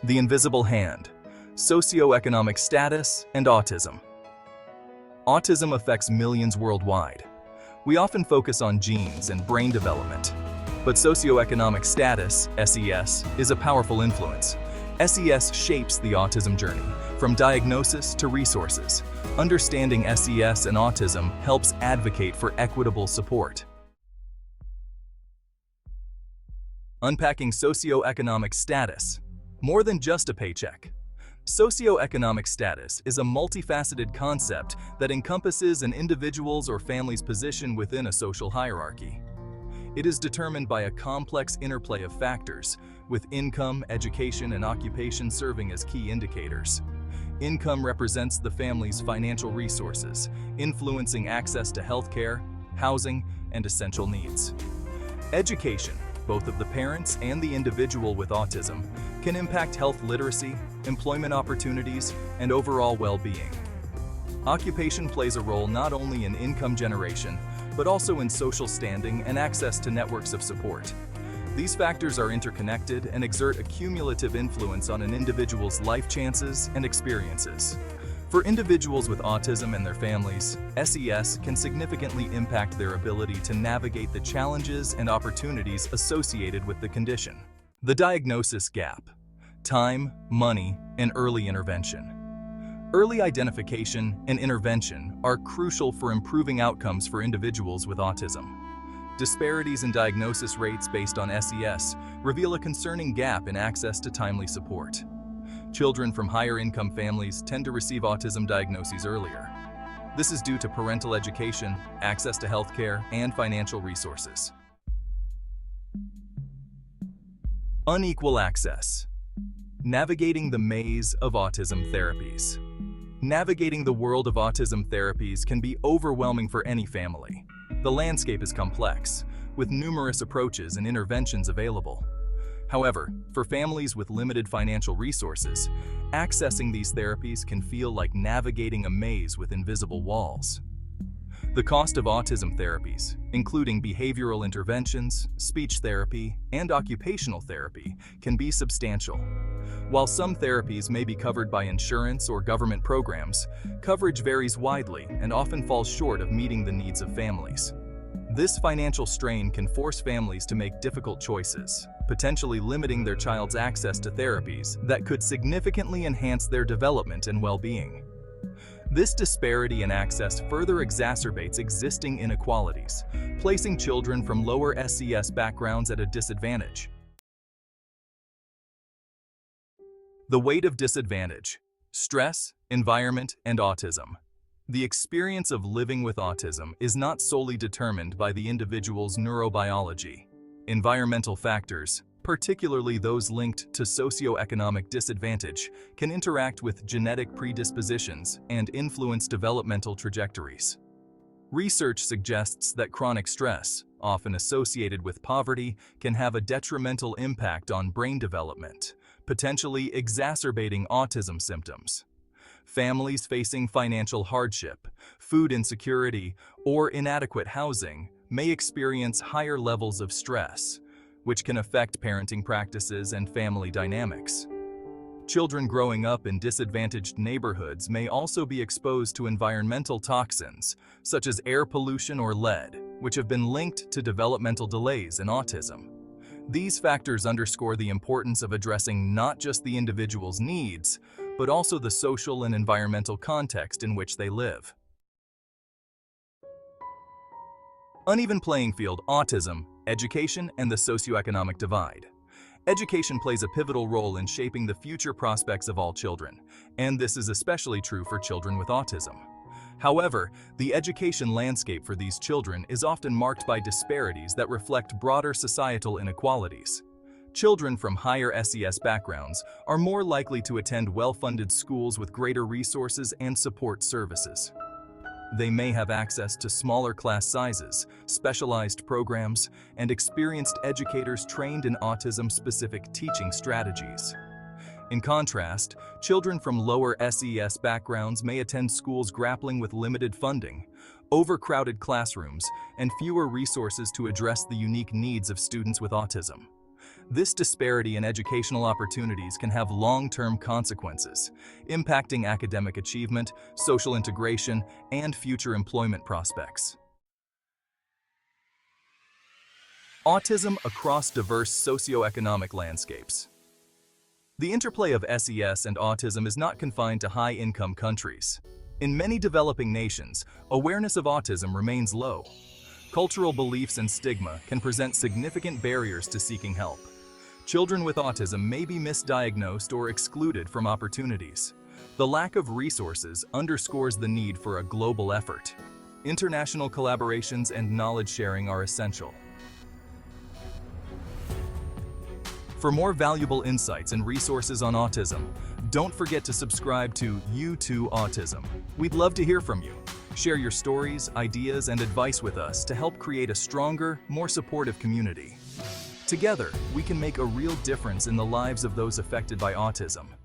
The invisible hand, socioeconomic status, and autism. Autism affects millions worldwide. We often focus on genes and brain development, but socioeconomic status, SES, is a powerful influence. SES shapes the autism journey, from diagnosis to resources. Understanding SES and autism helps advocate for equitable support. Unpacking socioeconomic status. More than just a paycheck. Socioeconomic status is a multifaceted concept that encompasses an individual's or family's position within a social hierarchy. It is determined by a complex interplay of factors, with income, education, and occupation serving as key indicators. Income represents the family's financial resources, influencing access to healthcare, housing, and essential needs. Education, both of the parents and the individual with autism, can impact health literacy, employment opportunities, and overall well-being. Occupation plays a role not only in income generation, but also in social standing and access to networks of support. These factors are interconnected and exert a cumulative influence on an individual's life chances and experiences. For individuals with autism and their families, SES can significantly impact their ability to navigate the challenges and opportunities associated with the condition. The diagnosis gap: time, money, and early intervention. Early identification and intervention are crucial for improving outcomes for individuals with autism. Disparities in diagnosis rates based on SES reveal a concerning gap in access to timely support. Children from higher income families tend to receive autism diagnoses earlier. This is due to parental education, access to healthcare, and financial resources. Unequal access. Navigating the maze of autism therapies. Navigating the world of autism therapies can be overwhelming for any family. The landscape is complex, with numerous approaches and interventions available. However, for families with limited financial resources, accessing these therapies can feel like navigating a maze with invisible walls. The cost of autism therapies, including behavioral interventions, speech therapy, and occupational therapy, can be substantial. While some therapies may be covered by insurance or government programs, coverage varies widely and often falls short of meeting the needs of families. This financial strain can force families to make difficult choices, potentially limiting their child's access to therapies that could significantly enhance their development and well-being. This disparity in access further exacerbates existing inequalities, placing children from lower SES backgrounds at a disadvantage. The weight of disadvantage: stress, environment, and autism. The experience of living with autism is not solely determined by the individual's neurobiology. Environmental factors, particularly those linked to socioeconomic disadvantage, can interact with genetic predispositions and influence developmental trajectories. Research suggests that chronic stress, often associated with poverty, can have a detrimental impact on brain development, potentially exacerbating autism symptoms. Families facing financial hardship, food insecurity, or inadequate housing may experience higher levels of stress, which can affect parenting practices and family dynamics. Children growing up in disadvantaged neighborhoods may also be exposed to environmental toxins, such as air pollution or lead, which have been linked to developmental delays in autism. These factors underscore the importance of addressing not just the individual's needs, but also the social and environmental context in which they live. Uneven playing field: autism, education, and the socioeconomic divide. Education plays a pivotal role in shaping the future prospects of all children, and this is especially true for children with autism. However, the education landscape for these children is often marked by disparities that reflect broader societal inequalities. Children from higher SES backgrounds are more likely to attend well-funded schools with greater resources and support services. They may have access to smaller class sizes, specialized programs, and experienced educators trained in autism-specific teaching strategies. In contrast, children from lower SES backgrounds may attend schools grappling with limited funding, overcrowded classrooms, and fewer resources to address the unique needs of students with autism. This disparity in educational opportunities can have long-term consequences, impacting academic achievement, social integration, and future employment prospects. Autism across diverse socioeconomic landscapes. The interplay of SES and autism is not confined to high-income countries. In many developing nations, awareness of autism remains low. Cultural beliefs and stigma can present significant barriers to seeking help. Children with autism may be misdiagnosed or excluded from opportunities. The lack of resources underscores the need for a global effort. International collaborations and knowledge sharing are essential. For more valuable insights and resources on autism, don't forget to subscribe to You Too Autism. We'd love to hear from you. Share your stories, ideas, and advice with us to help create a stronger, more supportive community. Together, we can make a real difference in the lives of those affected by autism.